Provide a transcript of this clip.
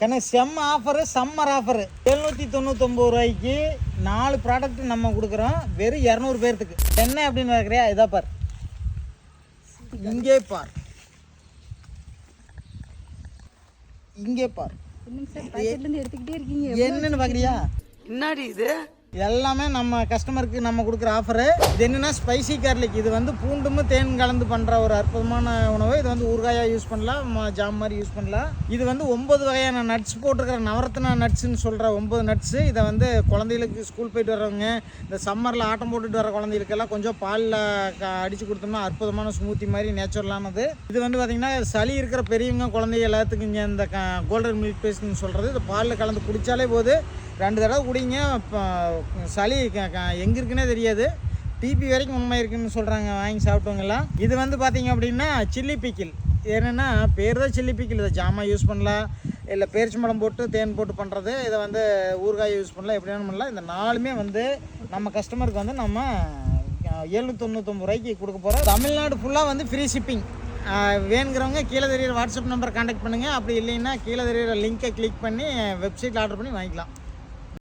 ஏன்னா செம்ம offer, summer offer. 799 ரூபாய்க்கு 4 ப்ராடக்ட் நம்ம கொடுக்குறோம் வெறும் 200 பேர்த்துக்கு. என்ன அப்படின்னு பார்க்குறியா? இதை பார், இங்கே பார், இங்கே பார். என்னன்னு பார்க்குறியா? என்னடி இது? எல்லாமே நம்ம கஸ்டமருக்கு நம்ம கொடுக்குற ஆஃபரு. இது என்னென்னா ஸ்பைசி கார்லிக். இது வந்து பூண்டும் தேன் கலந்து பண்ணுற ஒரு அற்புதமான உணவு. இது வந்து ஊறுகாயாக யூஸ் பண்ணலாம், ஜாம் மாதிரி யூஸ் பண்ணலாம். இது வந்து 9 வகையான நட்ஸ் போட்டிருக்கிற நவரத்னா நட்ஸ்ன்னு சொல்கிற 9 நட்ஸு. இதை வந்து குழந்தைகளுக்கு ஸ்கூல் போயிட்டு வர்றவங்க, இந்த சம்மரில் ஆட்டம் போட்டுட்டு வர குழந்தைகளுக்கெல்லாம் கொஞ்சம் பாலில் அடித்து கொடுத்தோம்னா அற்புதமான ஸ்மூத்தி மாதிரி நேச்சுரலானது. இது வந்து பார்த்திங்கன்னா சளி இருக்கிற பெரியவங்க குழந்தைங்க எல்லாத்துக்கும் இங்கே இந்த கோல்டன் மில்க் பேஸ்ட்னு சொல்கிறது. இது பாலில் கலந்து குடித்தாலே போது 2 தடவை குடிங்க. சளி எங்கே இருக்குன்னே தெரியாது. டிபி வரைக்கும் உண்மை இருக்குன்னு சொல்கிறாங்க வாங்கி சாப்பிட்டவங்கலாம். இது வந்து பார்த்திங்க அப்படின்னா சில்லி பிக்கிள். என்னென்னா பேர் தான் சில்லி பிக்கிள். இதை ஜாமாக யூஸ் பண்ணலாம், இல்லை பேரிச்சம்பழம் போட்டு தேன் போட்டு பண்ணுறது. இதை வந்து ஊறுகாய் யூஸ் பண்ணலாம், எப்படி வேணும் பண்ணலாம். இந்த 4மே வந்து நம்ம கஸ்டமருக்கு வந்து நம்ம 799 ரூபாய்க்கு கொடுக்க போகிறோம். தமிழ்நாடு ஃபுல்லாக வந்து ஃப்ரீ ஷிப்பிங். வேணுங்கிறவங்க கீழே தெரியிற வாட்ஸ்அப் நம்பரை கான்டாக்ட் பண்ணுங்கள். அப்படி இல்லைன்னா கீழே தெரியிற லிங்க்கை கிளிக் பண்ணி வெப்சைட்டில் ஆர்டர் பண்ணி வாங்கிக்கலாம்.